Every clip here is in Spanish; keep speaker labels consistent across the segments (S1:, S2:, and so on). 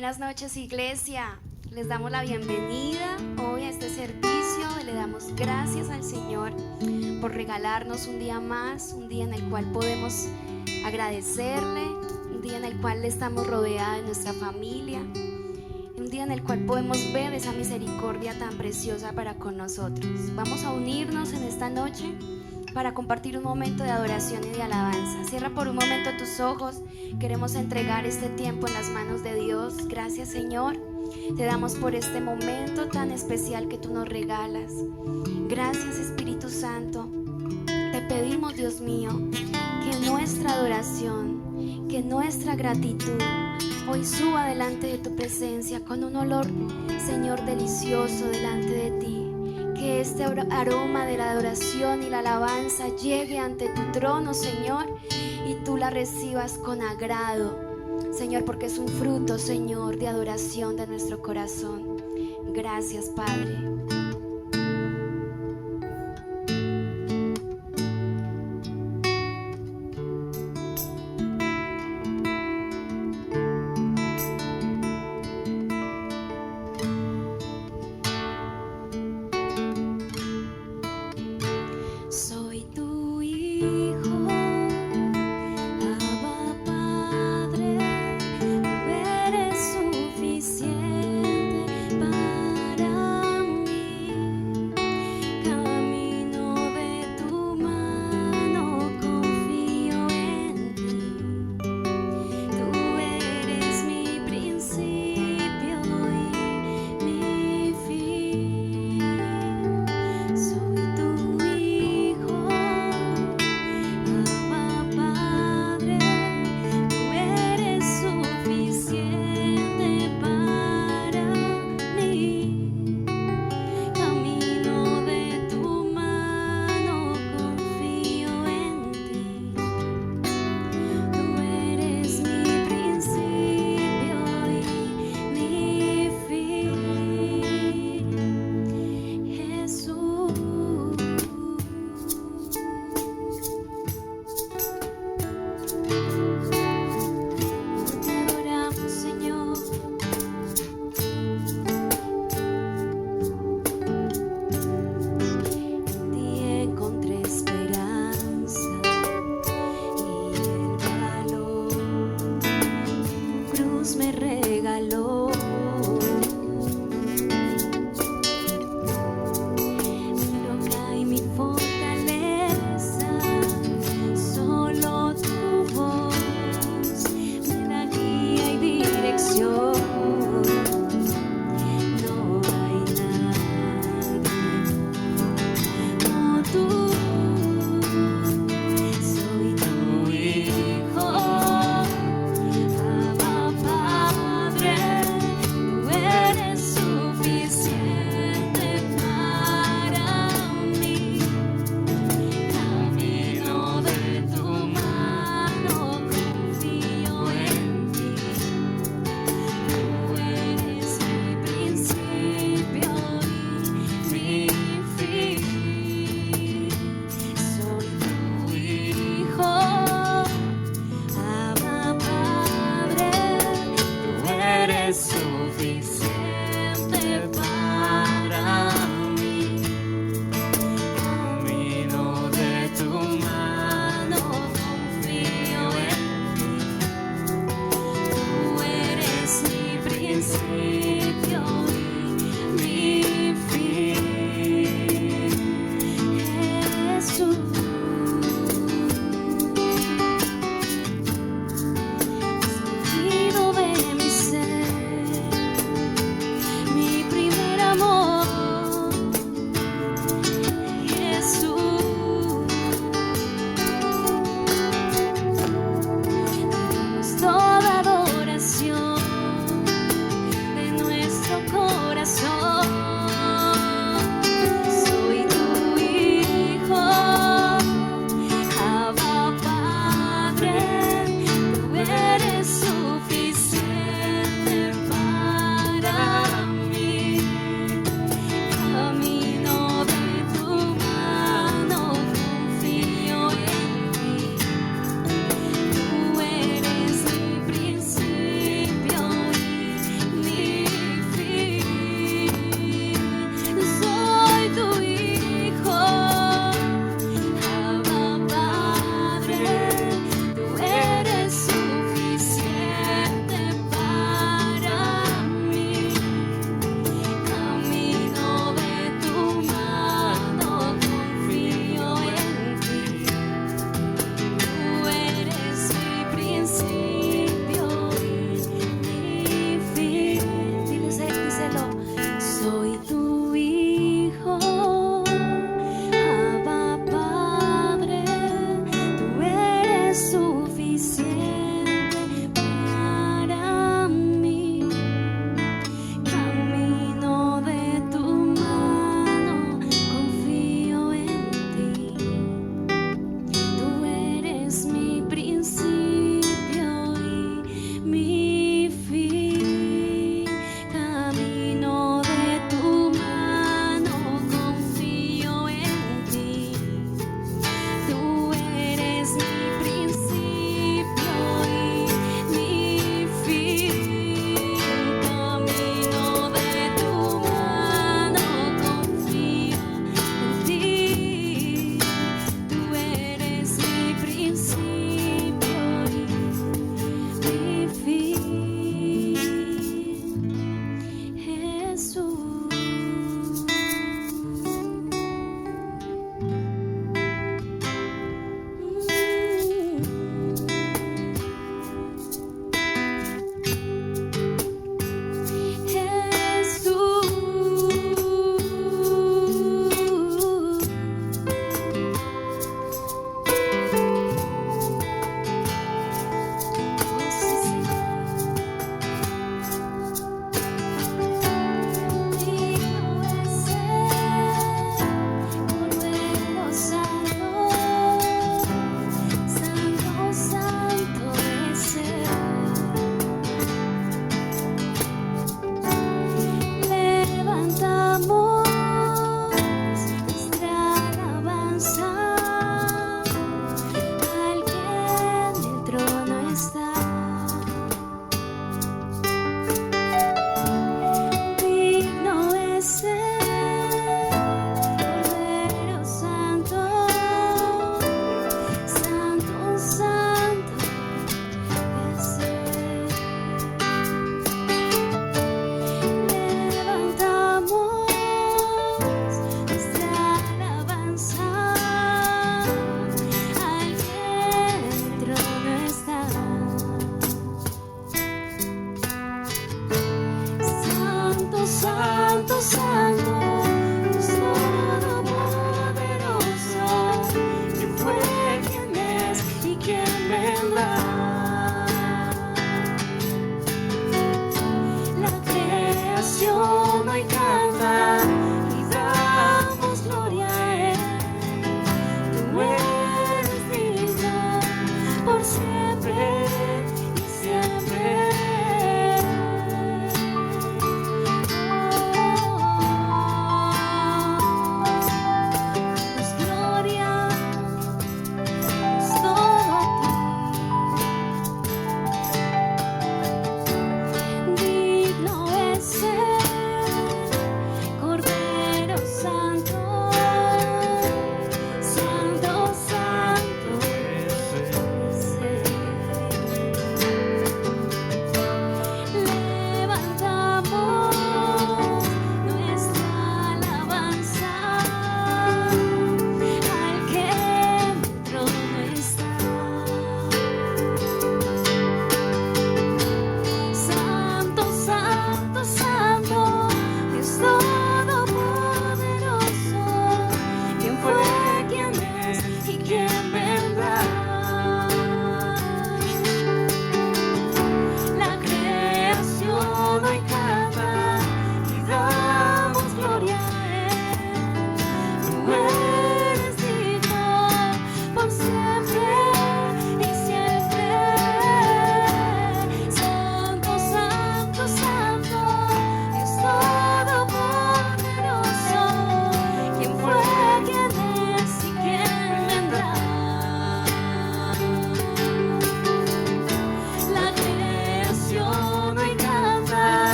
S1: Buenas noches, iglesia. Les damos la bienvenida hoy a este servicio. Le damos gracias al Señor por regalarnos un día más, un día en el cual podemos agradecerle, un día en el cual estamos rodeados de nuestra familia, un día en el cual podemos ver esa misericordia tan preciosa para con nosotros. Vamos a unirnos en esta noche para compartir un momento de adoración y de alabanza. Cierra por un momento tus ojos. Queremos entregar este tiempo en las manos de Dios. Gracias, Señor. Te damos por este momento tan especial que tú nos regalas. Gracias, Espíritu Santo. Te pedimos, Dios mío, que nuestra adoración, que nuestra gratitud hoy suba delante de tu presencia con un olor, Señor, delicioso delante de ti. Que este aroma de la adoración y la alabanza llegue ante tu trono, Señor, y tú la recibas con agrado, Señor, porque es un fruto, Señor, de adoración de nuestro corazón. Gracias, Padre. Para mí.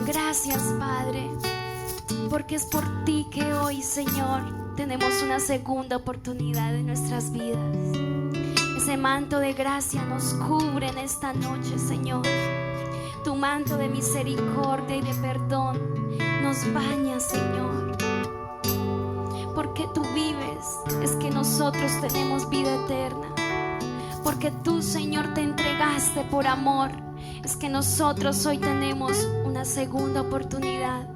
S1: gracias, Padre, porque es por ti que hoy, Señor, tenemos una segunda oportunidad en nuestras vidas. Ese manto de gracia nos cubre en esta noche, Señor. Tu manto de misericordia y de perdón nos baña, Señor. Porque tú vives, es que nosotros tenemos vida eterna. Porque tú, Señor, te entregaste por amor, es que nosotros hoy tenemos una segunda oportunidad.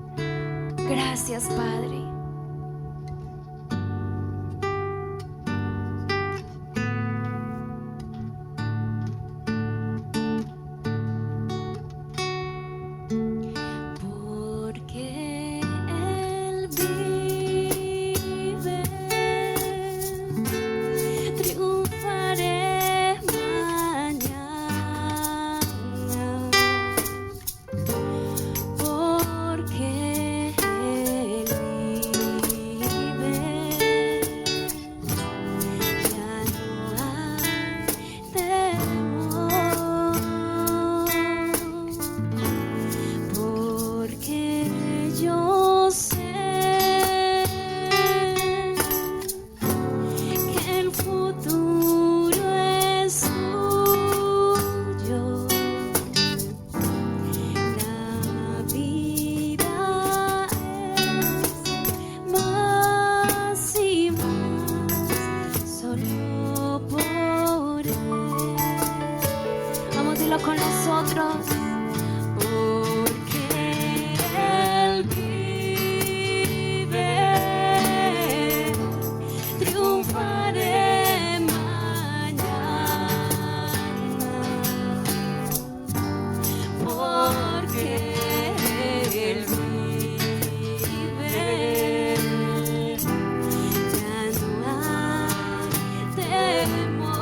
S1: Gracias, Padre. Con nosotros, porque Él vive, triunfaré mañana, porque Él vive, ya no hay temor.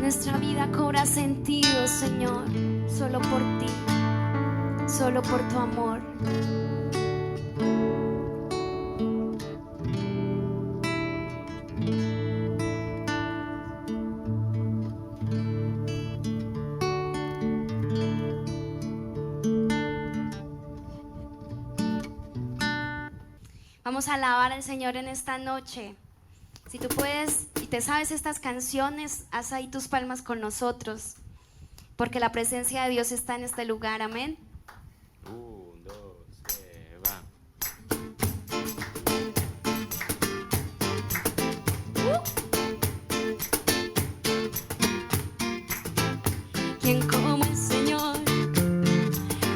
S1: Nuestra vida cobra sentido, Señor, solo por ti, solo por tu amor. Vamos a alabar al Señor en esta noche. Si tú puedes y te sabes estas canciones, haz ahí tus palmas con nosotros, porque la presencia de Dios está en este lugar. Amén.
S2: 1, 2, 3, va.
S1: ¿Quién como el Señor?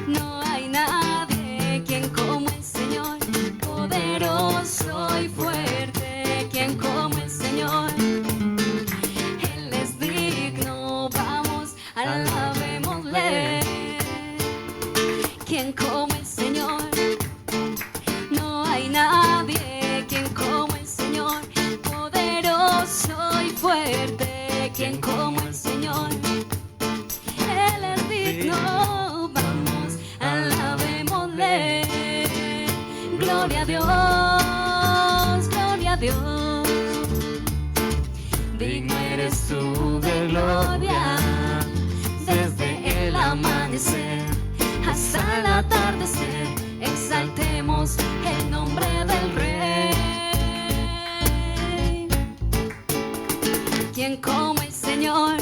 S1: No hay nadie. ¿Quién como el Señor? Poderoso y fuerte. ¿Quién como el Señor? Él es digno. Vamos, alabémosle. ¿Quién como el Señor? No hay nadie. ¿Quién como el Señor? Poderoso y fuerte. ¿Quién como como el Señor. Él es digno, vamos, alabémosle. Gloria a Dios, gloria a Dios. Digno eres tú de gloria, desde el amanecer hasta el atardecer. Exaltemos el nombre del Rey. Quien como el Señor,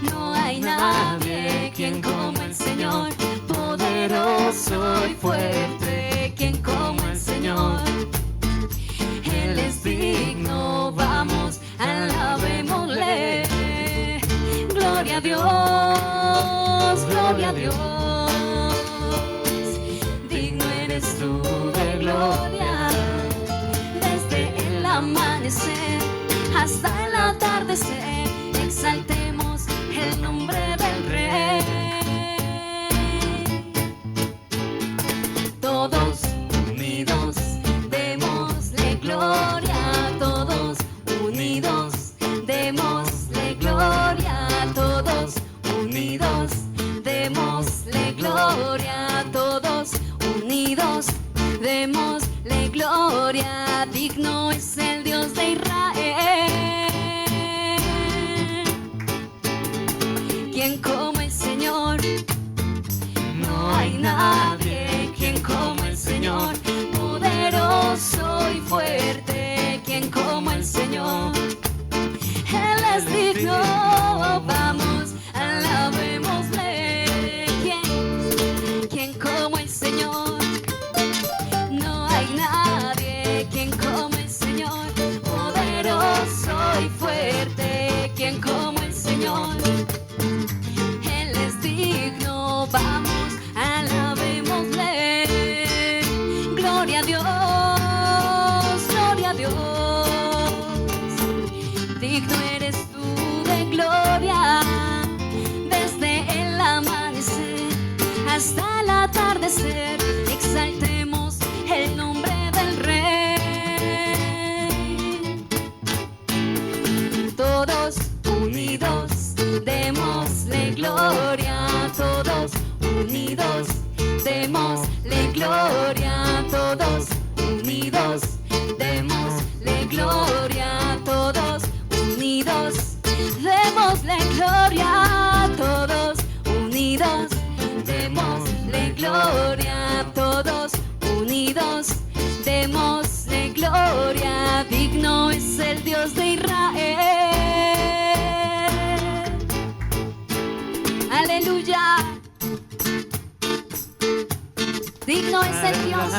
S1: no hay nadie. Quien como el Señor, poderoso y fuerte. Quien como el Señor, Él es digno, vamos, alabémosle. Gloria a Dios, gloria a Dios. Digno eres tú de gloria, desde el amanecer hasta el atardecer. Exaltemos el nombre del Rey. Todos unidos, démosle gloria. Todos unidos, démosle gloria. Todos unidos, démosle gloria. Todos unidos, démosle gloria. Digno es el Dios de Israel. Quien como el Señor, no hay nadie. Quien como el Señor, poderoso y fuerte. Quien como el Señor, Él es digno, vamos, alabémosle. Quien como el Señor, no hay nadie. Quien como el Señor, poderoso y fuerte. Quien como el Señor, Él es digno, vamos, alabémosle. Gloria a Dios, gloria a Dios. Digno eres tú de gloria, desde el amanecer hasta el atardecer. Exaltemos el nombre del Rey. Todos unidos, démosle gloria. Todos unidos, démosle gloria. Todos unidos, démosle gloria. Todos unidos, démosle gloria. Todos unidos, démosle gloria. Todos unidos, démosle gloria. Digno es el Dios de Israel. Aleluya. Digno es el Dios.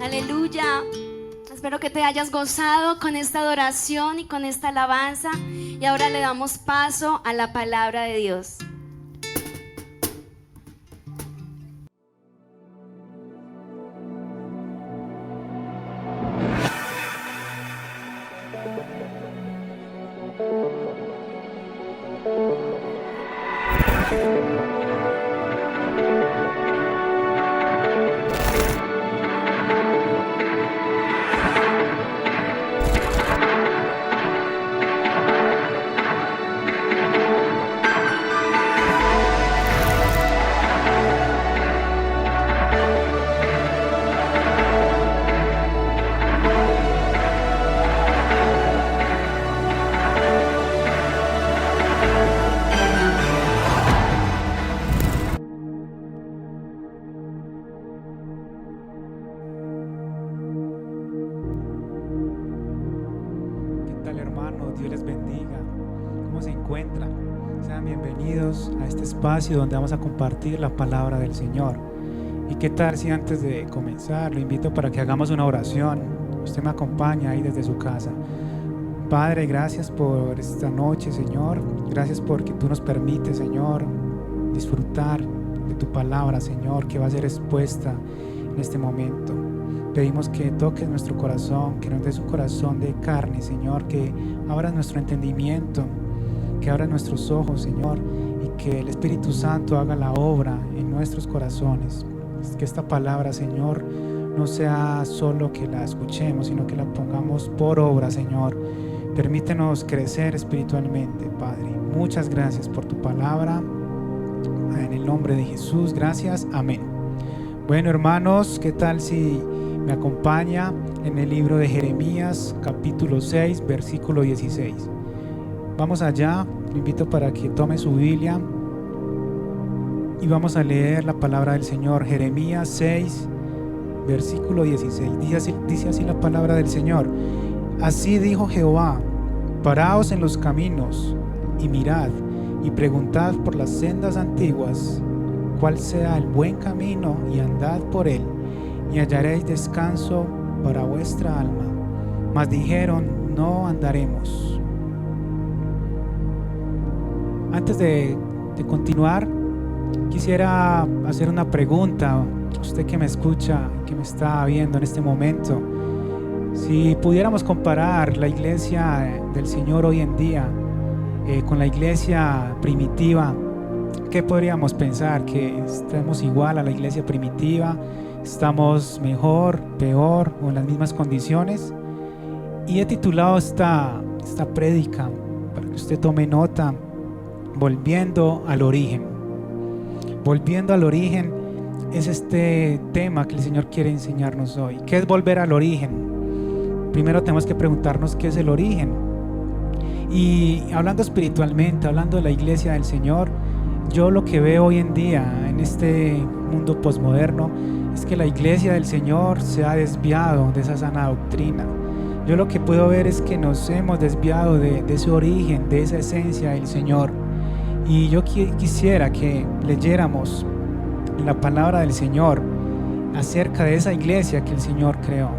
S1: Aleluya. Espero que te hayas gozado con esta adoración y con esta alabanza. Y ahora le damos paso a la palabra de Dios.
S3: hermanos, Dios les bendiga. ¿Cómo se encuentran? Sean bienvenidos a este espacio donde vamos a compartir la palabra del Señor. ¿Y qué tal si antes de comenzar lo invito para que hagamos una oración? Usted me acompaña ahí desde su casa. Padre, gracias por esta noche, Señor. Gracias porque tú nos permites, Señor, disfrutar de tu palabra, Señor, que va a ser expuesta en este momento. Pedimos que toques nuestro corazón, que nos des un corazón de carne, Señor, que abras nuestro entendimiento, que abras nuestros ojos, Señor, y que el Espíritu Santo haga la obra en nuestros corazones. Que esta palabra, Señor, no sea solo que la escuchemos, sino que la pongamos por obra, Señor. Permítenos crecer espiritualmente, Padre. Muchas gracias por tu palabra. En el nombre de Jesús, gracias. Amén. Bueno, hermanos, ¿qué tal si me acompaña en el libro de Jeremías, capítulo 6, versículo 16? Vamos allá, lo invito para que tome su Biblia y vamos a leer la palabra del Señor. Jeremías 6, versículo 16. Dice así la palabra del Señor. Así dijo Jehová: paraos en los caminos y mirad y preguntad por las sendas antiguas cuál sea el buen camino, y andad por él, y hallaréis descanso para vuestra alma. Mas dijeron: no andaremos. Antes de continuar, quisiera hacer una pregunta a usted que me escucha, que me está viendo en este momento. Si pudiéramos comparar la iglesia del Señor hoy en día con la iglesia primitiva, ¿qué podríamos pensar? ¿Que estamos igual a la iglesia primitiva? ¿Estamos mejor, peor o en las mismas condiciones? Y he titulado esta prédica, para que usted tome nota, Volviendo al origen. Volviendo al origen es este tema que el Señor quiere enseñarnos hoy. ¿Qué es volver al origen? Primero tenemos que preguntarnos qué es el origen. Y hablando espiritualmente, hablando de la iglesia del Señor, yo lo que veo hoy en día en este mundo posmoderno es que la iglesia del Señor se ha desviado de esa sana doctrina. Yo lo que puedo ver es que nos hemos desviado de ese origen, de esa esencia del Señor. Y yo quisiera que leyéramos la palabra del Señor acerca de esa iglesia que el Señor creó,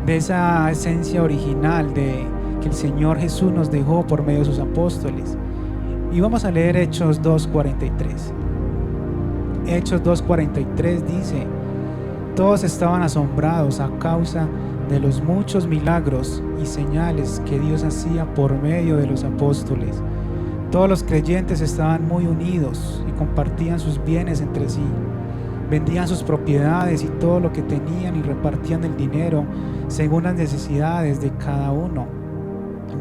S3: de esa esencia original que el Señor Jesús nos dejó por medio de sus apóstoles. Y vamos a leer Hechos 2:43. Hechos 2:43 dice: todos estaban asombrados a causa de los muchos milagros y señales que Dios hacía por medio de los apóstoles. Todos los creyentes estaban muy unidos y compartían sus bienes entre sí. Vendían sus propiedades y todo lo que tenían y repartían el dinero según las necesidades de cada uno.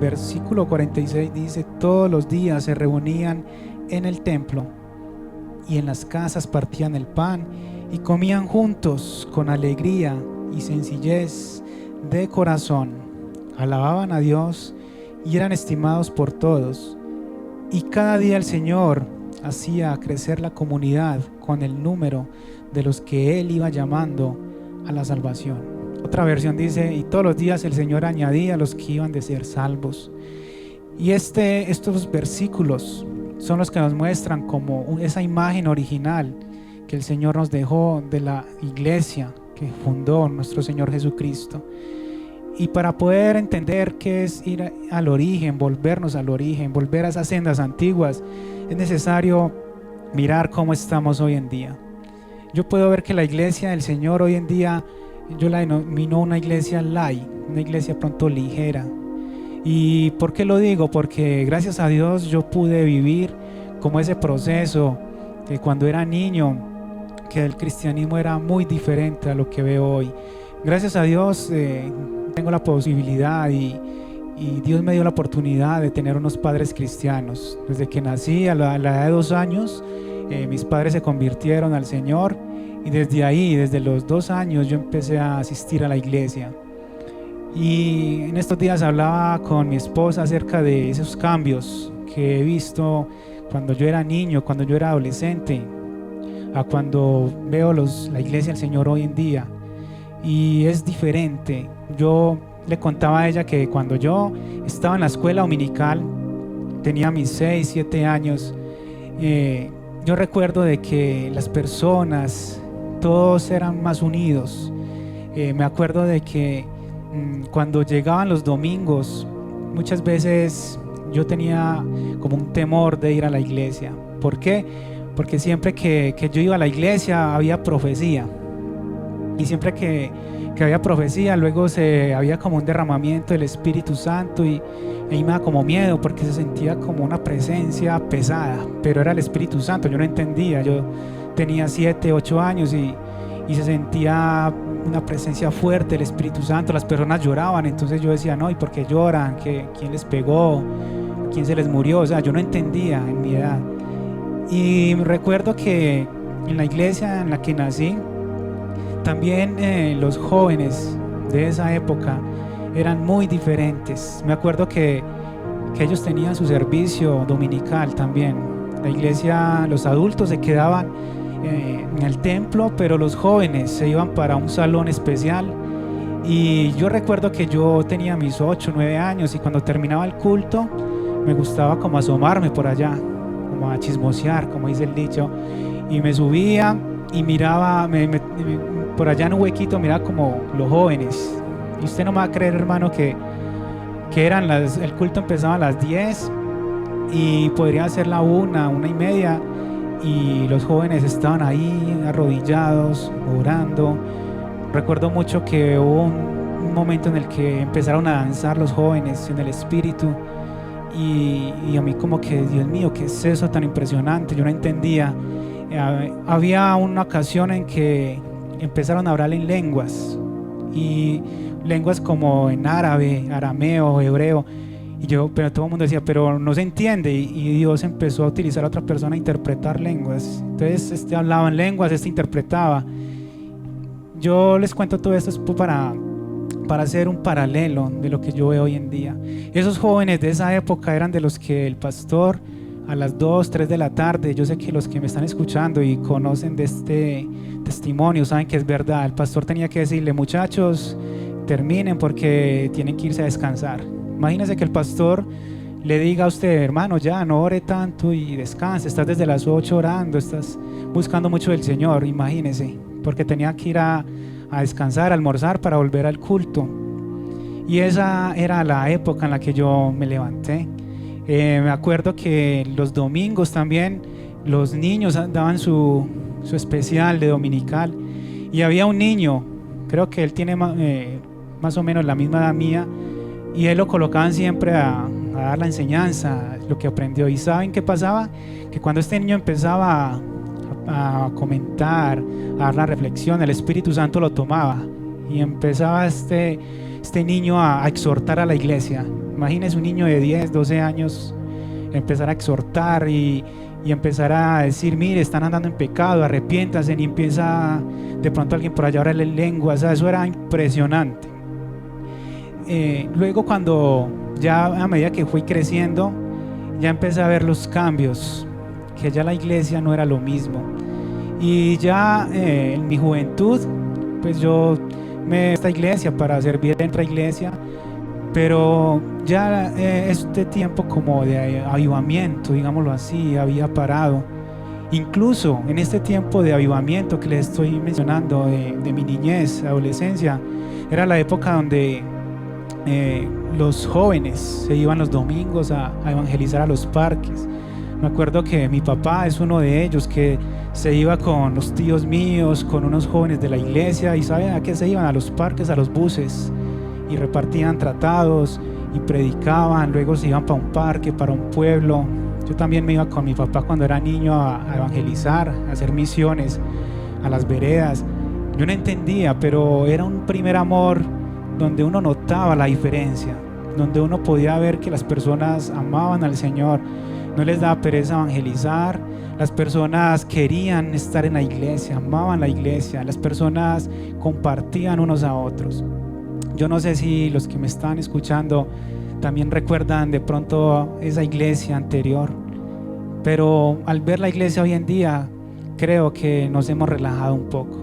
S3: Versículo 46 dice: todos los días se reunían en el templo y en las casas partían el pan y comían juntos con alegría y sencillez de corazón. Alababan a Dios y eran estimados por todos. Y cada día el Señor hacía crecer la comunidad con el número de los que Él iba llamando a la salvación. Otra versión dice: y todos los días el Señor añadía a los que iban de ser salvos. Y estos versículos son los que nos muestran como esa imagen original que el Señor nos dejó de la iglesia que fundó nuestro Señor Jesucristo. Y para poder entender qué es ir al origen, volvernos al origen, volver a esas sendas antiguas, es necesario mirar cómo estamos hoy en día. Yo puedo ver que la iglesia del Señor hoy en día, yo la denomino una iglesia light, una iglesia pronto ligera. ¿Y por qué lo digo? Porque gracias a Dios yo pude vivir como ese proceso que cuando era niño, que el cristianismo era muy diferente a lo que veo hoy. Gracias a Dios tengo la posibilidad y Dios me dio la oportunidad de tener unos padres cristianos. Desde que nací a la edad de 2 años, mis padres se convirtieron al Señor, y desde ahí, desde los 2 años, yo empecé a asistir a la iglesia. Y en estos días hablaba con mi esposa acerca de esos cambios que he visto cuando yo era niño, cuando yo era adolescente, a cuando veo la iglesia del Señor hoy en día. Y es diferente. Yo le contaba a ella que cuando yo estaba en la escuela dominical, tenía mis 6, 7 años, yo recuerdo de que las personas, todos eran más unidos. Me acuerdo de que cuando llegaban los domingos, muchas veces yo tenía como un temor de ir a la iglesia. ¿Por qué? Porque siempre que yo iba a la iglesia había profecía. Y siempre que había profecía, luego había como un derramamiento del Espíritu Santo y ahí me da como miedo porque se sentía como una presencia pesada, pero era el Espíritu Santo, yo no entendía. Yo tenía 7, 8 años y se sentía una presencia fuerte del Espíritu Santo. Las personas lloraban, entonces yo decía, no, ¿y por qué lloran? ¿Quién les pegó? ¿Quién se les murió? O sea, yo no entendía en mi edad. Y recuerdo que en la iglesia en la que nací, también los jóvenes de esa época eran muy diferentes. Me acuerdo que ellos tenían su servicio dominical también. La iglesia, los adultos se quedaban en el templo, pero los jóvenes se iban para un salón especial. Y yo recuerdo que yo tenía mis 8, 9 años y cuando terminaba el culto me gustaba como asomarme por allá, como a chismosear, como dice el dicho, y me subía y miraba por allá en un huequito, miraba como los jóvenes. Y usted no me va a creer, hermano, que eran el culto empezaba a las 10 y podría ser la 1:30, y los jóvenes estaban ahí arrodillados, orando. Recuerdo mucho que hubo un momento en el que empezaron a danzar los jóvenes en el espíritu y a mí como que, Dios mío, ¿qué es eso tan impresionante? Yo no entendía. Había una ocasión en que empezaron a hablar en lenguas, y lenguas como en árabe, arameo, hebreo, pero todo el mundo decía, pero no se entiende, y Dios empezó a utilizar a otra persona a interpretar lenguas. Entonces este hablaba en lenguas, este interpretaba. Yo les cuento todo esto para hacer un paralelo de lo que yo veo hoy en día. Esos jóvenes de esa época eran de los que el pastor a las 2, 3 de la tarde, yo sé que los que me están escuchando y conocen de este testimonio saben que es verdad, el pastor tenía que decirle, muchachos, terminen porque tienen que irse a descansar. Imagínense que el pastor le diga a usted, hermano, ya no ore tanto y descanse, estás desde las 8 orando, estás buscando mucho del Señor. Imagínense, porque tenía que ir a descansar, a almorzar para volver al culto. Y esa era la época en la que yo me levanté. Me acuerdo que los domingos también los niños daban su especial de dominical, y había un niño, creo que él tiene más o menos la misma edad mía, y él lo colocaban siempre a dar la enseñanza, lo que aprendió. ¿Y saben qué pasaba? Que cuando este niño empezaba a comentar, a dar la reflexión, el Espíritu Santo lo tomaba y empezaba este niño a exhortar a la iglesia. Imagínense un niño de 10, 12 años empezar a exhortar y empezar a decir, mire, están andando en pecado, arrepiéntanse, y empieza de pronto alguien por allá a hablarle en lengua. O sea, eso era impresionante. Luego cuando ya a medida que fui creciendo, ya empecé a ver los cambios, que ya la iglesia no era lo mismo. Y ya en mi juventud, pues yo me esta iglesia para servir en otra iglesia, pero ya este tiempo como de avivamiento, digámoslo así, había parado. Incluso en este tiempo de avivamiento que les estoy mencionando, de mi niñez, adolescencia, era la época donde los jóvenes se iban los domingos a evangelizar a los parques. Me acuerdo que mi papá es uno de ellos, que se iba con los tíos míos, con unos jóvenes de la iglesia, y ¿saben a qué se iban? A los parques, a los buses, y repartían tratados y predicaban. Luego se iban para un parque, para un pueblo. Yo también me iba con mi papá cuando era niño a evangelizar, a hacer misiones a las veredas. Yo no entendía, pero era un primer amor donde uno notaba la diferencia, donde uno podía ver que las personas amaban al Señor, no les daba pereza evangelizar. Las personas querían estar en la iglesia, amaban la iglesia, las personas compartían unos a otros. Yo no sé si los que me están escuchando también recuerdan de pronto esa iglesia anterior, pero al ver la iglesia hoy en día, creo que nos hemos relajado un poco.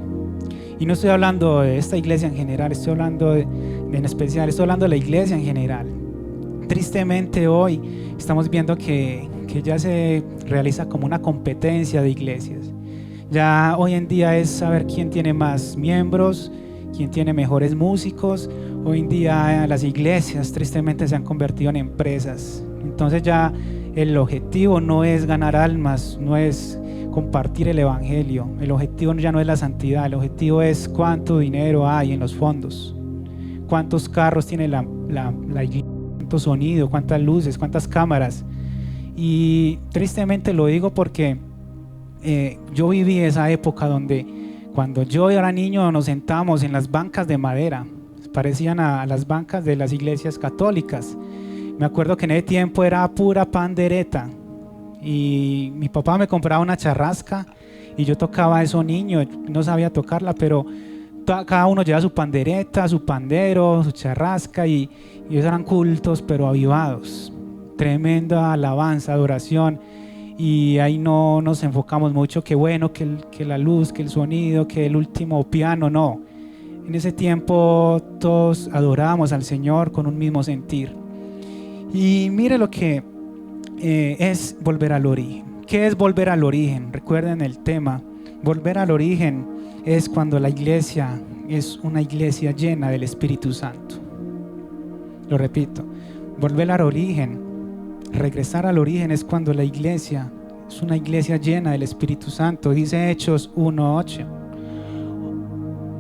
S3: Y no estoy hablando de esta iglesia en general, estoy hablando de en especial, estoy hablando de la iglesia en general. Tristemente hoy estamos viendo que ya se realiza como una competencia de iglesias. Ya hoy en día es saber quién tiene más miembros, quién tiene mejores músicos. Hoy en día las iglesias tristemente se han convertido en empresas. Entonces ya el objetivo no es ganar almas, no es compartir el evangelio. El objetivo ya no es la santidad, el objetivo es cuánto dinero hay en los fondos, cuántos carros tiene la iglesia, cuánto sonido, cuántas luces, cuántas cámaras. Y tristemente lo digo porque yo viví esa época donde cuando yo era niño nos sentábamos en las bancas de madera, parecían a las bancas de las iglesias católicas. Me acuerdo que en ese tiempo era pura pandereta y mi papá me compraba una charrasca y yo tocaba eso niño, no sabía tocarla, pero cada uno lleva su pandereta, su pandero, su charrasca y esos eran cultos pero avivados, tremenda alabanza, adoración. Y ahí no nos enfocamos mucho que bueno, que la luz, que el sonido, que el último piano, no. En ese tiempo todos adorábamos al Señor con un mismo sentir. Y mire lo que es volver al origen. ¿Qué es volver al origen? Recuerden el tema. Volver al origen es cuando la iglesia es una iglesia llena del Espíritu Santo. Lo repito, volver al origen, regresar al origen es cuando la iglesia es una iglesia llena del Espíritu Santo. Dice Hechos 1:8.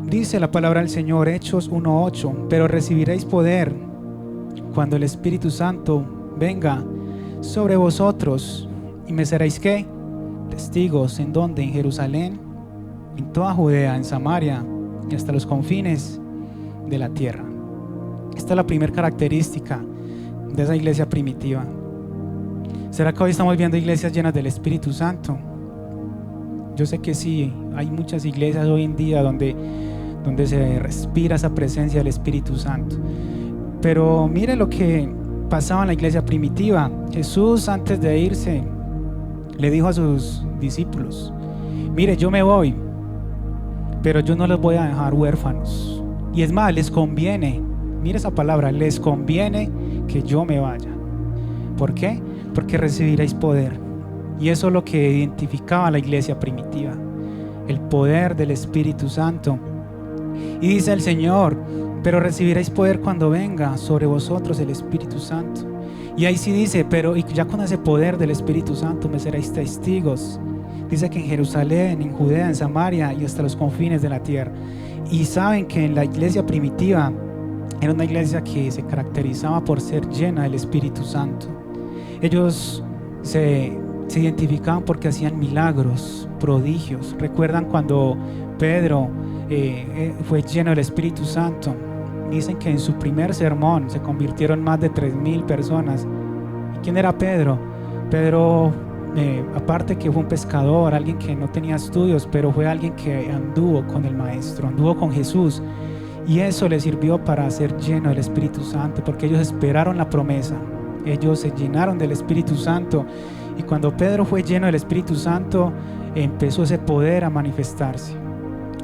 S3: Dice la palabra del Señor, Hechos 1:8, pero recibiréis poder cuando el Espíritu Santo venga sobre vosotros y me seréis ¿qué? Testigos. ¿En dónde? En Jerusalén, en toda Judea, en Samaria y hasta los confines de la tierra. Esta es la primera característica de esa iglesia primitiva. ¿Será que hoy estamos viendo iglesias llenas del Espíritu Santo? Yo sé que sí, hay muchas iglesias hoy en día donde se respira esa presencia del Espíritu Santo. Pero mire lo que pasaba en la iglesia primitiva. Jesús, antes de irse, le dijo a sus discípulos: mire, yo me voy, pero yo no los voy a dejar huérfanos. Y es más, les conviene, mire esa palabra, les conviene que yo me vaya. ¿Por qué? Porque recibiréis poder. Y eso es lo que identificaba a la iglesia primitiva, el poder del Espíritu Santo. Y dice el Señor: pero recibiréis poder cuando venga sobre vosotros el Espíritu Santo. Y ahí sí dice, pero y ya con ese poder del Espíritu Santo me seréis testigos. Dice que en Jerusalén, en Judea, en Samaria y hasta los confines de la tierra. Y saben que en la iglesia primitiva era una iglesia que se caracterizaba por ser llena del Espíritu Santo. Ellos se identificaban porque hacían milagros, prodigios. ¿Recuerdan cuando Pedro fue lleno del Espíritu Santo? Dicen que en su primer sermón se convirtieron más de 3,000 personas. ¿Y quién era Pedro? Pedro, aparte que fue un pescador, alguien que no tenía estudios, pero fue alguien que anduvo con el Maestro, anduvo con Jesús. Y eso le sirvió para ser lleno del Espíritu Santo, porque ellos esperaron la promesa. Ellos se llenaron del Espíritu Santo. Y cuando Pedro fue lleno del Espíritu Santo, empezó ese poder a manifestarse.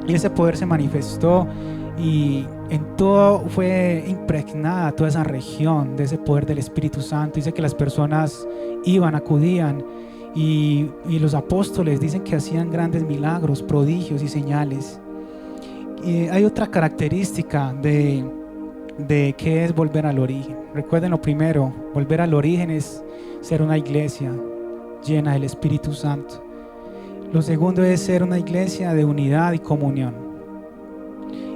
S3: Y ese poder se manifestó y en todo fue impregnada toda esa región de ese poder del Espíritu Santo. Dice que las personas iban, acudían y los apóstoles dicen que hacían grandes milagros, prodigios y señales. Y hay otra característica de qué es volver al origen. Recuerden lo primero, volver al origen es ser una iglesia llena del Espíritu Santo. Lo segundo es ser una iglesia de unidad y comunión.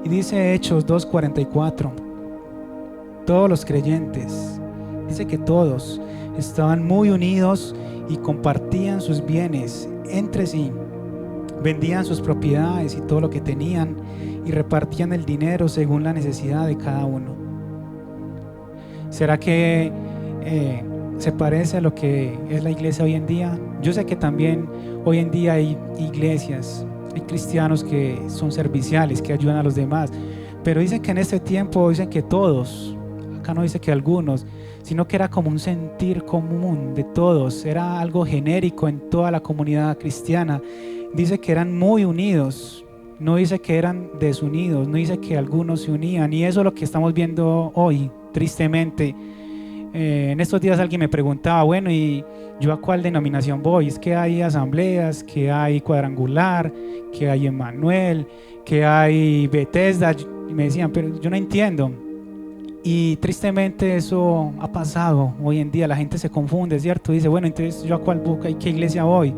S3: Y dice Hechos 2:44, todos los creyentes, dice que todos estaban muy unidos y compartían sus bienes entre sí, vendían sus propiedades y todo lo que tenían y repartían el dinero según la necesidad de cada uno. ¿Será que se parece a lo que es la iglesia hoy en día? Yo sé que también hoy en día hay iglesias, hay cristianos que son serviciales, que ayudan a los demás, pero dicen que en este tiempo, dicen que todos, acá no dice que algunos, sino que era como un sentir común de todos, era algo genérico en toda la comunidad cristiana. Dice que eran muy unidos, no dice que eran desunidos, no dice que algunos se unían, y eso es lo que estamos viendo hoy, tristemente. En estos días alguien me preguntaba, bueno, ¿y yo a cuál denominación voy? Es que hay asambleas, que hay cuadrangular, que hay Emmanuel, que hay Bethesda, y me decían, pero yo no entiendo. Y tristemente eso ha pasado hoy en día, la gente se confunde, ¿cierto? Dice, bueno, entonces yo a qué iglesia voy.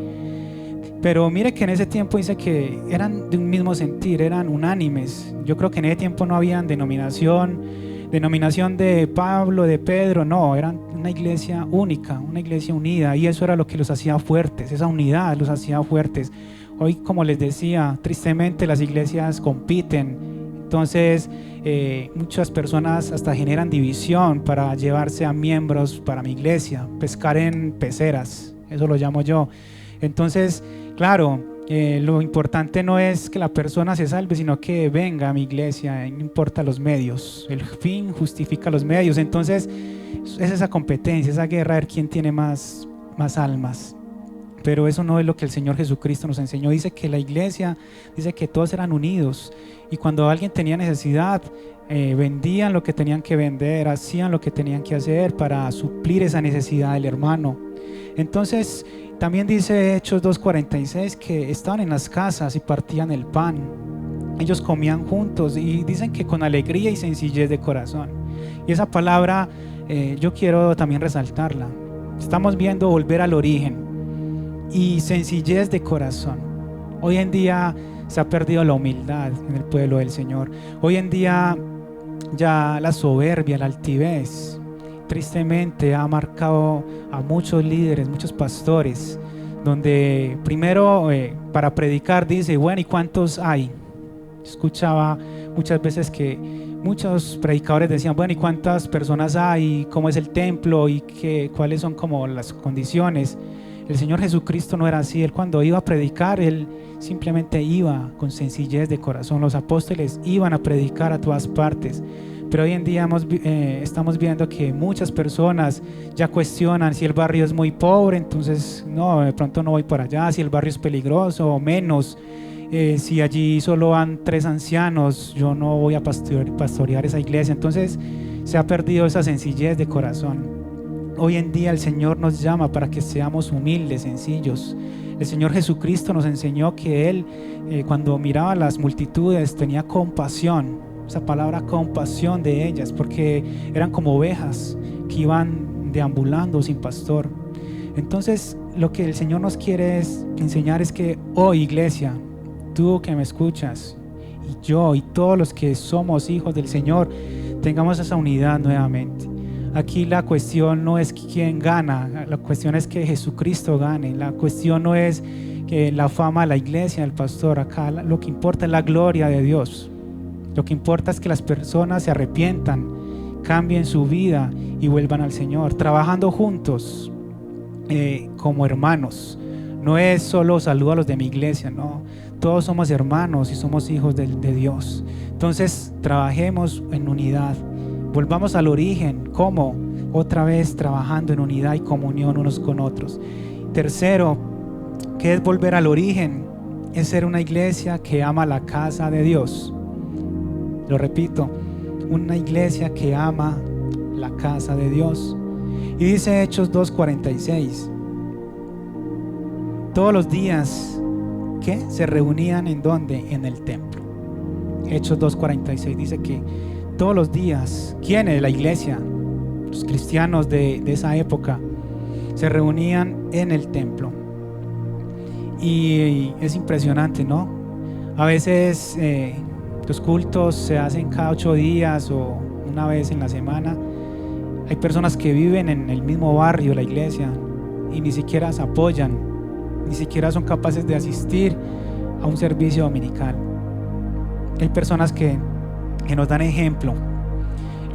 S3: Pero mire que en ese tiempo dice que eran de un mismo sentir, eran unánimes. Yo creo que en ese tiempo no había denominación de Pablo, de Pedro, no, eran una iglesia única, una iglesia unida, y eso era lo que los hacía fuertes, esa unidad los hacía fuertes. Hoy, como les decía, tristemente las iglesias compiten, entonces muchas personas hasta generan división para llevarse a miembros para mi iglesia, pescar en peceras, eso lo llamo yo. Entonces, claro, lo importante no es que la persona se salve, sino que venga a mi iglesia, no importa los medios, el fin justifica los medios. Entonces es esa competencia, esa guerra, a ver quién tiene más almas. Pero eso no es lo que el Señor Jesucristo nos enseñó. Dice que la iglesia, dice que todos eran unidos, y cuando alguien tenía necesidad, vendían lo que tenían que vender, hacían lo que tenían que hacer para suplir esa necesidad del hermano. Entonces también dice Hechos 2:46 que estaban en las casas y partían el pan, ellos comían juntos, y dicen que con alegría y sencillez de corazón. Y esa palabra yo quiero también resaltarla. Estamos viendo volver al origen y sencillez de corazón. Hoy en día se ha perdido la humildad en el pueblo del Señor. Hoy en día ya la soberbia, la altivez, tristemente ha marcado a muchos líderes, muchos pastores, donde primero para predicar dice, bueno, ¿y cuántos hay? Escuchaba muchas veces que muchos predicadores decían, bueno, ¿y cuántas personas hay? ¿Cómo es el templo? ¿Y cuáles son como las condiciones? El Señor Jesucristo no era así. Él, cuando iba a predicar, Él simplemente iba con sencillez de corazón. Los apóstoles iban a predicar a todas partes. Pero hoy en día estamos viendo que muchas personas ya cuestionan si el barrio es muy pobre, entonces no, de pronto no voy por allá. Si el barrio es peligroso o menos, si allí solo van 3 ancianos, yo no voy a pastorear esa iglesia. Entonces se ha perdido esa sencillez de corazón. Hoy en día el Señor nos llama para que seamos humildes, sencillos. El Señor Jesucristo nos enseñó que Él, cuando miraba a las multitudes, tenía compasión. Esa palabra compasión de ellas, porque eran como ovejas que iban deambulando sin pastor. Entonces lo que el Señor nos quiere enseñar es que hoy, iglesia, tú que me escuchas, y yo y todos los que somos hijos del Señor, tengamos esa unidad nuevamente. Aquí la cuestión no es quién gana, la cuestión es que Jesucristo gane. La cuestión no es que la fama de la iglesia, del pastor. Acá lo que importa es la gloria de Dios. Lo que importa es que las personas se arrepientan, cambien su vida y vuelvan al Señor, trabajando juntos como hermanos. No es solo saludo a los de mi iglesia, no. Todos somos hermanos y somos hijos de Dios. Entonces trabajemos en unidad. Volvamos al origen. ¿Cómo? Otra vez trabajando en unidad y comunión unos con otros. Tercero, ¿qué es volver al origen? Es ser una iglesia que ama la casa de Dios. Lo repito, una iglesia que ama la casa de Dios. Y dice Hechos 2:46. Todos los días, ¿qué? Se reunían ¿en dónde? En el templo. Hechos 2:46 dice que todos los días, ¿quiénes? La iglesia, los cristianos de esa época, se reunían en el templo. Y es impresionante, ¿no? A veces los cultos se hacen cada 8 días o una vez en la semana. Hay personas que viven en el mismo barrio, la iglesia, y ni siquiera se apoyan, ni siquiera son capaces de asistir a un servicio dominical. Hay personas que nos dan ejemplo.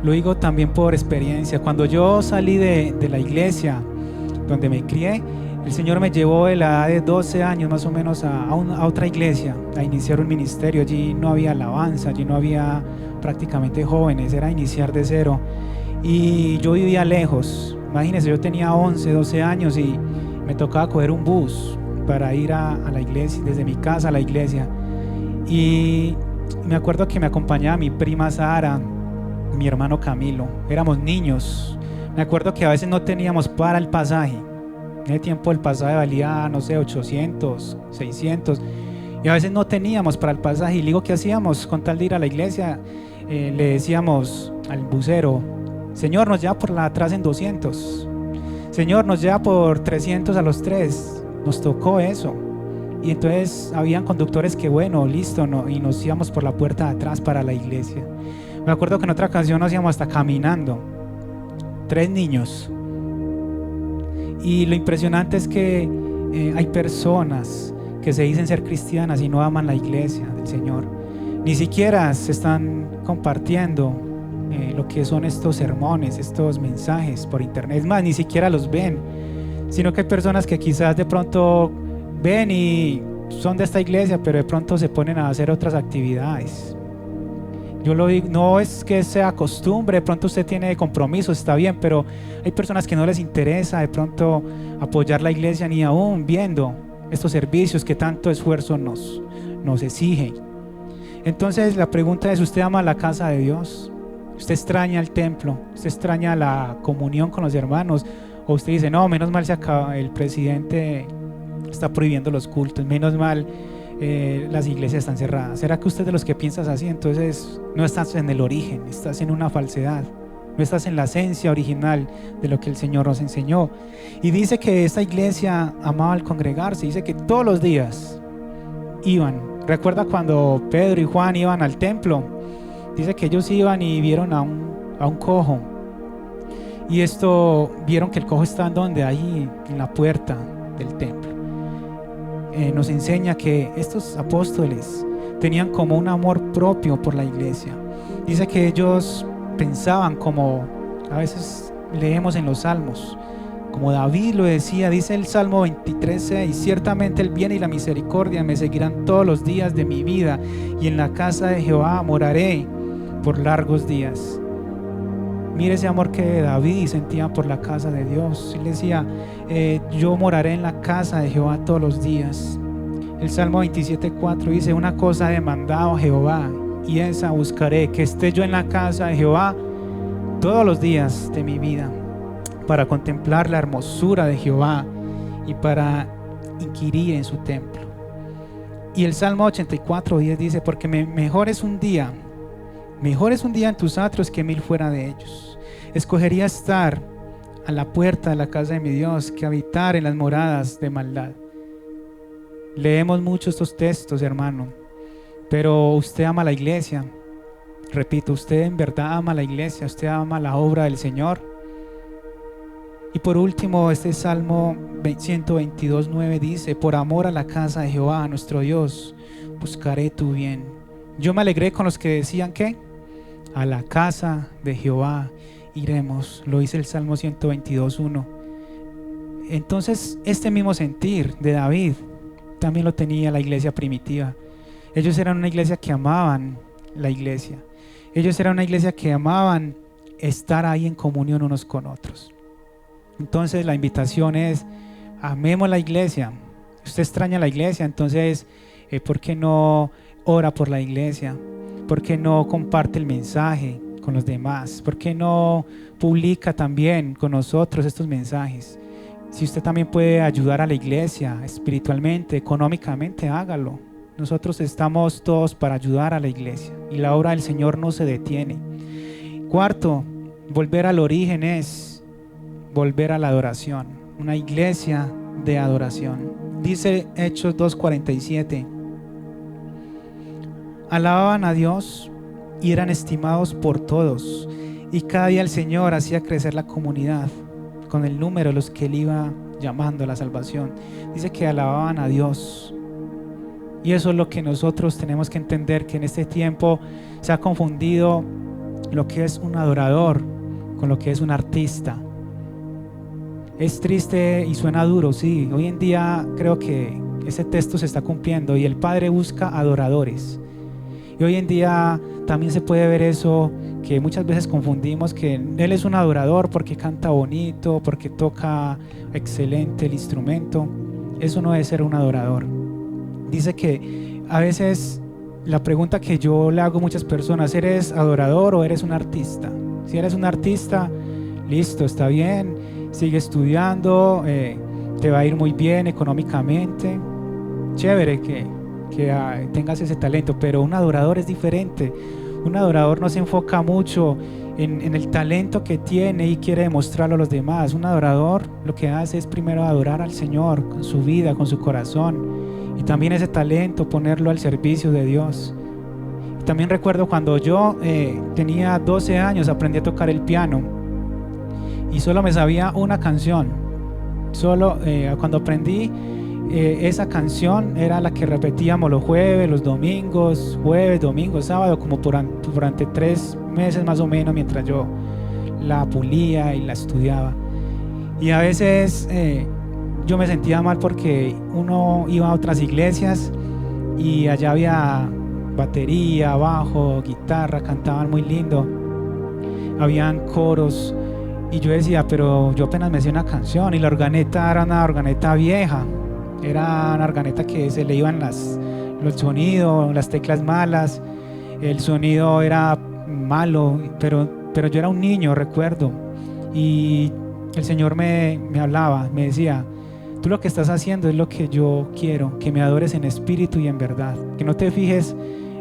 S3: Lo digo también por experiencia. Cuando yo salí de la iglesia donde me crié, el Señor me llevó de la edad de 12 años más o menos a otra iglesia, a iniciar un ministerio. Allí no había alabanza, allí no había prácticamente jóvenes, era iniciar de cero. Y yo vivía lejos. Imagínense, yo tenía 11, 12 años y me tocaba coger un bus para ir a la iglesia, desde mi casa a la iglesia. Y me acuerdo que me acompañaba mi prima Sara, mi hermano Camilo. Éramos niños. Me acuerdo que a veces no teníamos para el pasaje. En ese tiempo el pasaje valía, no sé, 800, 600. Y a veces no teníamos para el pasaje. Y digo, ¿qué hacíamos? Con tal de ir a la iglesia, le decíamos al bucero: Señor, nos lleva por la atrás en 200. Señor, nos lleva por 300 a los 3. Nos tocó eso. Y entonces habían conductores que, bueno, listo, no, y nos íbamos por la puerta de atrás para la iglesia. Me acuerdo que en otra ocasión nos íbamos hasta caminando, 3 niños. Y lo impresionante es que hay personas que se dicen ser cristianas y no aman la iglesia del Señor. Ni siquiera se están compartiendo lo que son estos sermones, estos mensajes por internet. Es más, ni siquiera los ven, sino que hay personas que quizás de pronto ven y son de esta iglesia, pero de pronto se ponen a hacer otras actividades. Yo lo digo, no es que sea costumbre, de pronto usted tiene compromisos, está bien, pero hay personas que no les interesa de pronto apoyar la iglesia, ni aún viendo estos servicios que tanto esfuerzo nos exigen. Entonces la pregunta es: ¿usted ama la casa de Dios? ¿Usted extraña el templo? ¿Usted extraña la comunión con los hermanos? ¿O usted dice: no, menos mal se acaba, el presidente está prohibiendo los cultos, menos mal las iglesias están cerradas? ¿Será que usted es de los que piensas así? Entonces no estás en el origen, estás en una falsedad, no estás en la esencia original de lo que el Señor nos enseñó. Y dice que esta iglesia amaba al congregarse, dice que todos los días iban. Recuerda cuando Pedro y Juan iban al templo, dice que ellos iban y vieron a un cojo, y vieron que el cojo estaba donde, ahí en la puerta del templo. Nos enseña que estos apóstoles tenían como un amor propio por la iglesia. Dice que ellos pensaban, como a veces leemos en los salmos, como David lo decía. Dice el Salmo 23:6: ciertamente el bien y la misericordia me seguirán todos los días de mi vida, y en la casa de Jehová moraré por largos días. Mire ese amor que David sentía por la casa de Dios. Él decía: yo moraré en la casa de Jehová todos los días. El Salmo 27:4 dice: una cosa he demandado a Jehová, y esa buscaré, que esté yo en la casa de Jehová todos los días de mi vida, para contemplar la hermosura de Jehová y para inquirir en su templo. Y el Salmo 84:10 dice: porque mejor es un día en tus atrios que 1000 fuera de ellos. Escogería estar a la puerta de la casa de mi Dios que habitar en las moradas de maldad. Leemos mucho estos textos, hermano, pero usted ama la iglesia. Repito, usted en verdad ama la iglesia, usted ama la obra del Señor. Y por último, este Salmo 122:9 dice: por amor a la casa de Jehová nuestro Dios buscaré tu bien. Yo me alegré con los que decían que a la casa de Jehová iremos. Lo dice el Salmo 122:1. Entonces este mismo sentir de David también lo tenía la iglesia primitiva. Ellos eran una iglesia que amaban la iglesia. Ellos eran una iglesia que amaban estar ahí en comunión unos con otros. Entonces la invitación es: amemos la iglesia. Usted extraña la iglesia, entonces ¿por qué no ora por la iglesia? ¿Por qué no comparte el mensaje con los demás? ¿Por qué no publica también con nosotros estos mensajes? Si usted también puede ayudar a la iglesia espiritualmente, económicamente, hágalo. Nosotros estamos todos para ayudar a la iglesia, y la obra del Señor no se detiene. Cuarto, volver al origen es volver a la adoración, una iglesia de adoración. Dice Hechos 2:47: alababan a Dios y eran estimados por todos, y cada día el Señor hacía crecer la comunidad con el número de los que Él iba llamando a la salvación. Dice que alababan a Dios. Y eso es lo que nosotros tenemos que entender, que en este tiempo se ha confundido lo que es un adorador con lo que es un artista. Es triste y suena duro, sí. Hoy en día creo que ese texto se está cumpliendo, y el Padre busca adoradores. Y hoy en día también se puede ver eso, que muchas veces confundimos que Él es un adorador porque canta bonito, porque toca excelente el instrumento. Eso no es ser un adorador. Dice que a veces la pregunta que yo le hago a muchas personas: ¿eres adorador o eres un artista? Si eres un artista, listo, está bien, sigue estudiando, te va a ir muy bien económicamente, chévere que tengas ese talento. Pero un adorador es diferente. Un adorador no se enfoca mucho en el talento que tiene y quiere demostrarlo a los demás. Un adorador lo que hace es primero adorar al Señor con su vida, con su corazón, y también ese talento ponerlo al servicio de Dios. Y también recuerdo cuando yo tenía 12 años, aprendí a tocar el piano y solo me sabía una canción. Cuando aprendí esa canción era la que repetíamos los jueves, los domingos, sábado, como durante 3 meses más o menos, mientras yo la pulía y la estudiaba. Y a veces yo me sentía mal porque uno iba a otras iglesias y allá había batería, bajo, guitarra, cantaban muy lindo, habían coros, y yo decía, pero yo apenas me sé una canción. Y la organeta era una organeta vieja, era una organeta que se le iban los sonidos, las teclas malas, el sonido era malo, pero yo era un niño, recuerdo, y el Señor me hablaba, me decía: tú lo que estás haciendo es lo que yo quiero, que me adores en espíritu y en verdad, que no te fijes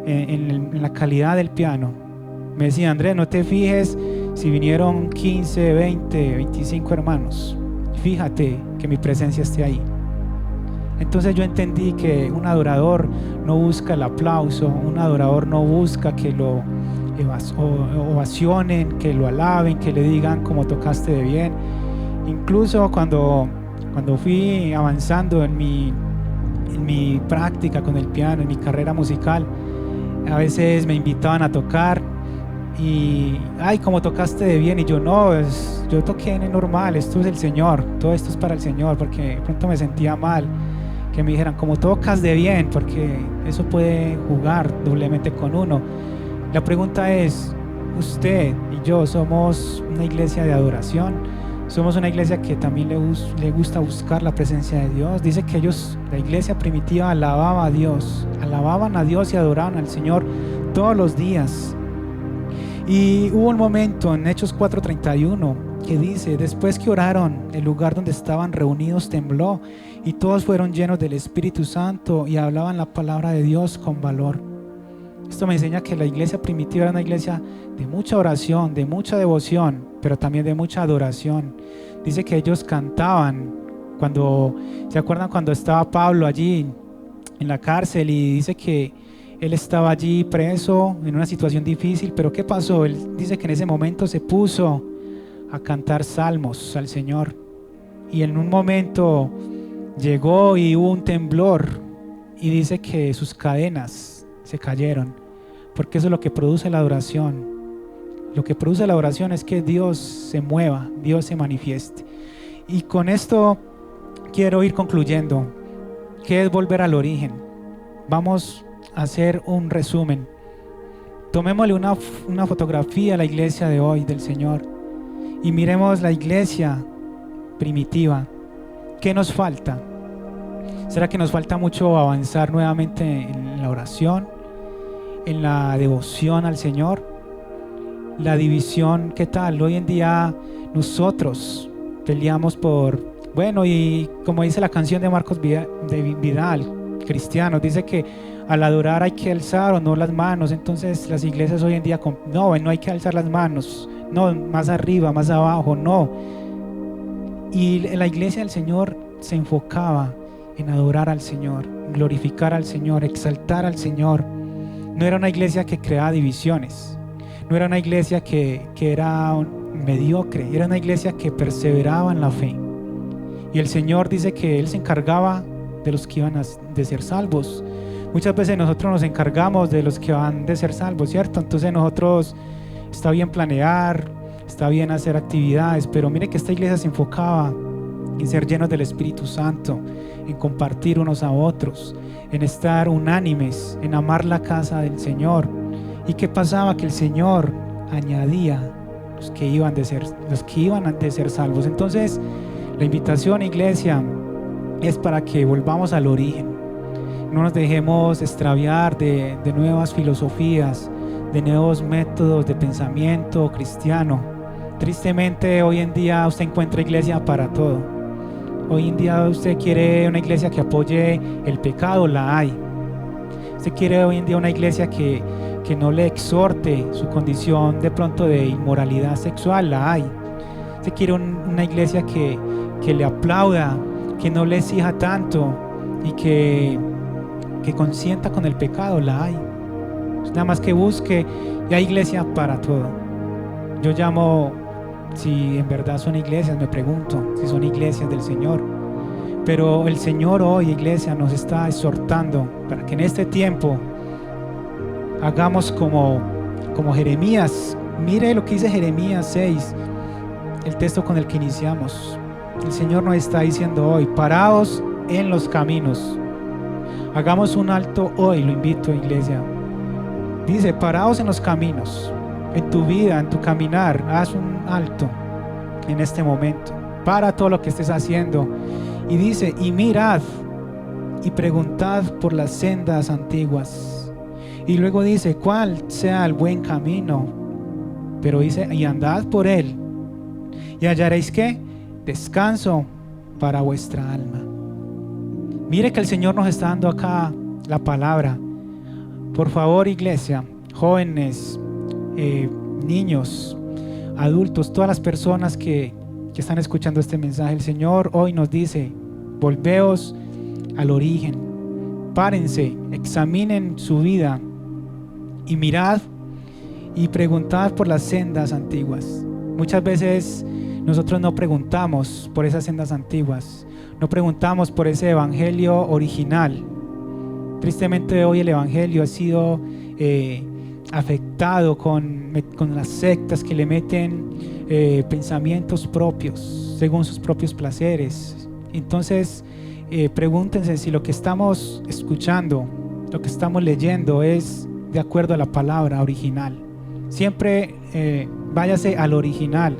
S3: en la calidad del piano. Me decía: Andrés, no te fijes si vinieron 15, 20, 25 hermanos, fíjate que mi presencia esté ahí. Entonces yo entendí que un adorador no busca el aplauso, un adorador no busca que lo ovacionen, que lo alaben, que le digan cómo tocaste de bien. Incluso cuando fui avanzando en mi práctica con el piano, en mi carrera musical, a veces me invitaban a tocar y ay, cómo tocaste de bien, y yo no, yo toqué en normal, esto es el Señor, todo esto es para el Señor, porque de pronto me sentía mal que me dijeran cómo tocas de bien, porque eso puede jugar doblemente con uno. La pregunta es: usted y yo somos una iglesia de adoración, somos una iglesia que también le gusta buscar la presencia de Dios. Dice que la iglesia primitiva alababan a Dios y adoraban al Señor todos los días. Y hubo un momento en Hechos 4:31 que dice: después que oraron, el lugar donde estaban reunidos tembló y todos fueron llenos del Espíritu Santo y hablaban la palabra de Dios con valor. Esto me enseña que la iglesia primitiva era una iglesia de mucha oración, de mucha devoción, pero también de mucha adoración. Dice que ellos cantaban ¿se acuerdan cuando estaba Pablo allí en la cárcel? Y dice que él estaba allí preso en una situación difícil, pero ¿qué pasó? Él dice que en ese momento se puso a cantar salmos al Señor, y en un momento llegó y hubo un temblor, y dice que sus cadenas se cayeron, porque eso es lo que produce la adoración. Lo que produce la adoración es que Dios se mueva, Dios se manifieste. Y con esto quiero ir concluyendo. ¿Qué es volver al origen? Vamos a hacer un resumen. Tomémosle una fotografía a la iglesia de hoy del Señor y miremos la iglesia primitiva. ¿Qué nos falta? ¿Será que nos falta mucho avanzar nuevamente en la oración, en la devoción al Señor? La división, ¿qué tal? Hoy en día nosotros peleamos y como dice la canción de Marcos Vidal, cristianos, dice que al adorar hay que alzar o no las manos. Entonces las iglesias hoy en día no hay que alzar las manos, no, más arriba, más abajo, no. Y la iglesia del Señor se enfocaba en adorar al Señor, glorificar al Señor, exaltar al Señor. No era una iglesia que creaba divisiones, no era una iglesia que era mediocre, era una iglesia que perseveraba en la fe. Y el Señor dice que Él se encargaba de los que iban de ser salvos. Muchas veces nosotros nos encargamos de los que van de ser salvos, ¿cierto? Entonces nosotros, está bien planear, está bien hacer actividades, pero mire que esta iglesia se enfocaba en ser llenos del Espíritu Santo, en compartir unos a otros, en estar unánimes, en amar la casa del Señor. ¿Y qué pasaba? Que el Señor añadía los que iban de ser salvos. Entonces la invitación, iglesia, es para que volvamos al origen. no nos dejemos extraviar de nuevas filosofías, de nuevos métodos de pensamiento cristiano. Tristemente hoy en día usted encuentra iglesia para todo. Hoy en día usted quiere una iglesia que apoye el pecado, la hay. Usted quiere hoy en día una iglesia que no le exhorte su condición de pronto de inmoralidad sexual, la hay. Usted quiere una iglesia que le aplauda, que no le exija tanto y que consienta con el pecado, la hay. Nada más que busque, y hay iglesia para todo. Yo llamo, si en verdad son iglesias, me pregunto si son iglesias del Señor. Pero el Señor hoy, iglesia, nos está exhortando para que en este tiempo hagamos como Jeremías. Mire lo que dice Jeremías 6, el texto con el que iniciamos. El Señor nos está diciendo hoy: paraos en los caminos. Hagamos un alto hoy, lo invito, iglesia. Dice: paraos en los caminos, en tu vida, en tu caminar. Haz un alto en este momento. Para todo lo que estés haciendo. Y dice: y mirad y preguntad por las sendas antiguas. Y luego dice: cuál sea el buen camino. Pero dice: y andad por él, y hallaréis ¿qué? Descanso para vuestra alma. Mire que el Señor nos está dando acá la palabra. Por favor, iglesia, jóvenes, niños, adultos, todas las personas que están escuchando este mensaje, el Señor hoy nos dice: volveos al origen, párense, examinen su vida y mirad y preguntad por las sendas antiguas. Muchas veces nosotros no preguntamos por esas sendas antiguas, no preguntamos por ese evangelio original. Tristemente hoy el evangelio ha sido afectado con las sectas que le meten pensamientos propios según sus propios placeres. Entonces pregúntense si lo que estamos escuchando, lo que estamos leyendo es de acuerdo a la palabra original. Siempre váyase al original,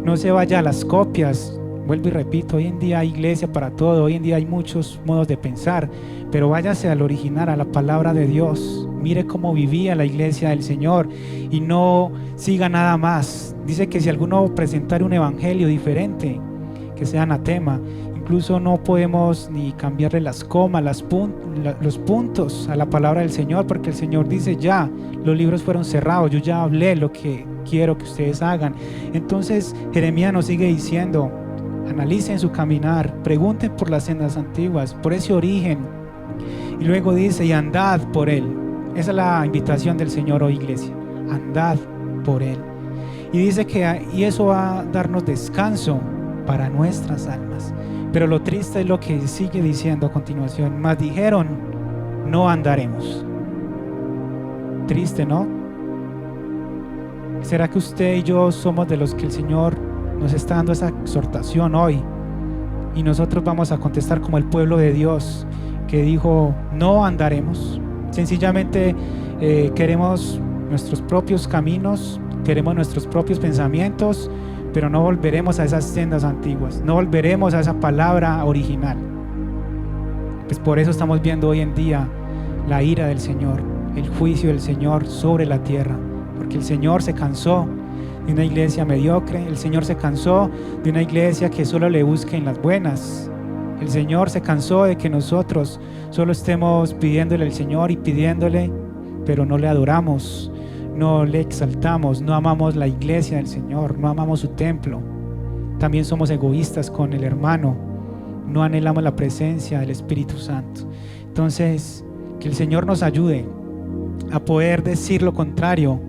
S3: no se vaya a las copias. Vuelvo y repito, hoy en día hay iglesia para todo, hoy en día hay muchos modos de pensar, pero váyase al original, a la palabra de Dios. Mire cómo vivía la iglesia del Señor y no siga nada más. Dice que si alguno presentara un evangelio diferente, que sea anatema. Incluso no podemos ni cambiarle las comas, los puntos a la palabra del Señor, porque el Señor dice: ya, los libros fueron cerrados, yo ya hablé lo que quiero que ustedes hagan. Entonces Jeremías nos sigue diciendo: analicen su caminar, pregunten por las sendas antiguas, por ese origen. Y luego dice: y andad por él. Esa es la invitación del Señor hoy, iglesia: andad por él. Y dice que y eso va a darnos descanso para nuestras almas. Pero lo triste es lo que sigue diciendo a continuación: mas dijeron, no andaremos. Triste, ¿no? ¿Será que usted y yo somos de los que el Señor nos está dando esa exhortación hoy? Y nosotros vamos a contestar como el pueblo de Dios que dijo: no andaremos. Sencillamente queremos nuestros propios caminos, queremos nuestros propios pensamientos, pero no volveremos a esas sendas antiguas, no volveremos a esa palabra original. Pues por eso estamos viendo hoy en día la ira del Señor, el juicio del Señor sobre la tierra, porque el Señor se cansó de una iglesia mediocre, el Señor se cansó de una iglesia que solo le busque en las buenas. El Señor se cansó de que nosotros solo estemos pidiéndole al Señor y pidiéndole, pero no le adoramos, no le exaltamos, no amamos la iglesia del Señor, no amamos su templo. También somos egoístas con el hermano, no anhelamos la presencia del Espíritu Santo. Entonces, que el Señor nos ayude a poder decir lo contrario,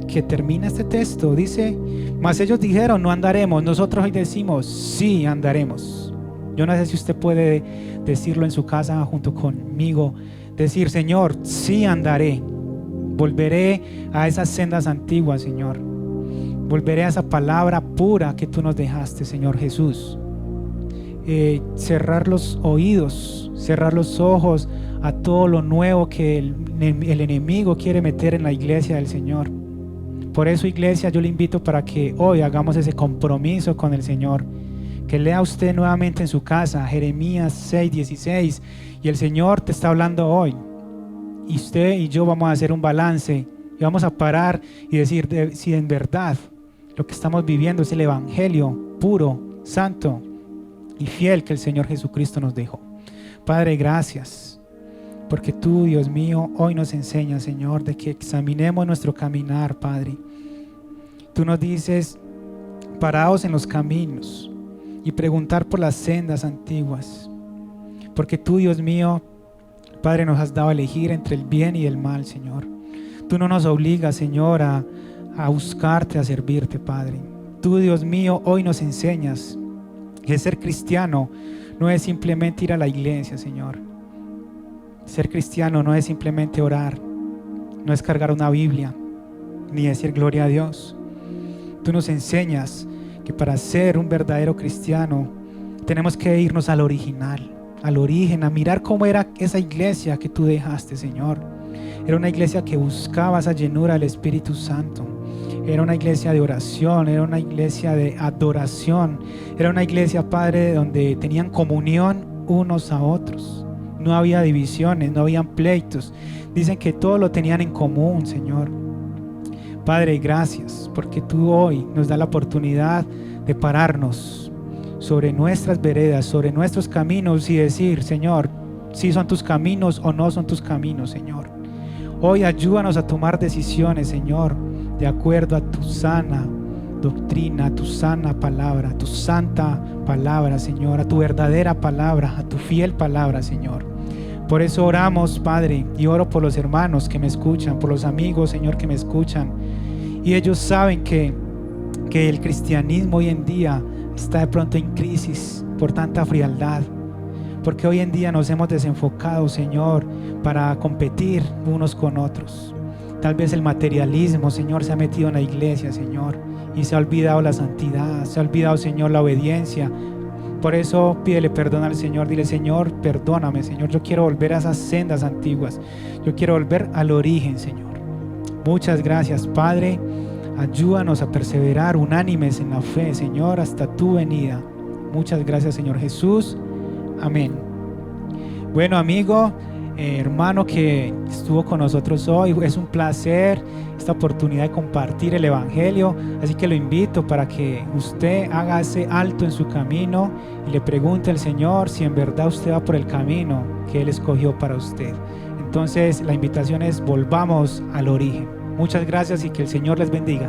S3: que termina este texto. Dice: mas ellos dijeron, no andaremos. Nosotros hoy decimos, sí andaremos. Yo no sé si usted puede decirlo en su casa junto conmigo, decir: Señor, sí andaré. Volveré a esas sendas antiguas, Señor. Volveré a esa palabra pura que tú nos dejaste, Señor Jesús. Cerrar los oídos, cerrar los ojos a todo lo nuevo que el enemigo quiere meter en la iglesia del Señor. Por eso, iglesia, yo le invito para que hoy hagamos ese compromiso con el Señor, que lea usted nuevamente en su casa Jeremías 6:16, y el Señor te está hablando hoy, y usted y yo vamos a hacer un balance y vamos a parar y decir si en verdad lo que estamos viviendo es el evangelio puro, santo y fiel que el Señor Jesucristo nos dejó. Padre, gracias, porque tú, Dios mío, hoy nos enseñas, Señor, de que examinemos nuestro caminar, Padre. Tú nos dices, paraos en los caminos y preguntar por las sendas antiguas, porque tú, Dios mío, Padre, nos has dado a elegir entre el bien y el mal, Señor. Tú no nos obligas, Señor, a buscarte, a servirte, Padre. Tú, Dios mío, hoy nos enseñas que ser cristiano no es simplemente ir a la iglesia, Señor. Ser cristiano no es simplemente orar, no es cargar una Biblia, ni decir gloria a Dios. Tú nos enseñas que para ser un verdadero cristiano tenemos que irnos al original, al origen, a mirar cómo era esa iglesia que tú dejaste, Señor. Era una iglesia que buscaba esa llenura del Espíritu Santo. Era una iglesia de oración, era una iglesia de adoración, era una iglesia, Padre, donde tenían comunión unos a otros. No había divisiones, no habían pleitos. Dicen que todo lo tenían en común, Señor. Padre, gracias, porque tú hoy nos das la oportunidad de pararnos sobre nuestras veredas, sobre nuestros caminos y decir, Señor, si son tus caminos o no son tus caminos, Señor. Hoy ayúdanos a tomar decisiones, Señor, de acuerdo a tu sana doctrina, a tu sana palabra, a tu santa palabra, Señor, a tu verdadera palabra, a tu fiel palabra, Señor. Por eso oramos, Padre, y oro por los hermanos que me escuchan, por los amigos, Señor, que me escuchan. Y ellos saben que el cristianismo hoy en día está de pronto en crisis por tanta frialdad, porque hoy en día nos hemos desenfocado, Señor, para competir unos con otros. Tal vez el materialismo, Señor, se ha metido en la iglesia, Señor, y se ha olvidado la santidad, se ha olvidado, Señor, la obediencia. Por eso pídele perdón al Señor, dile, Señor, perdóname, Señor, yo quiero volver a esas sendas antiguas, yo quiero volver al origen, Señor. Muchas gracias, Padre, ayúdanos a perseverar unánimes en la fe, Señor, hasta tu venida. Muchas gracias, Señor Jesús, amén. Bueno, amigo, hermano que estuvo con nosotros hoy, es un placer esta oportunidad de compartir el evangelio, así que lo invito para que usted haga ese alto en su camino y le pregunte al Señor si en verdad usted va por el camino que Él escogió para usted. Entonces la invitación es: volvamos al origen. Muchas gracias y que el Señor les bendiga.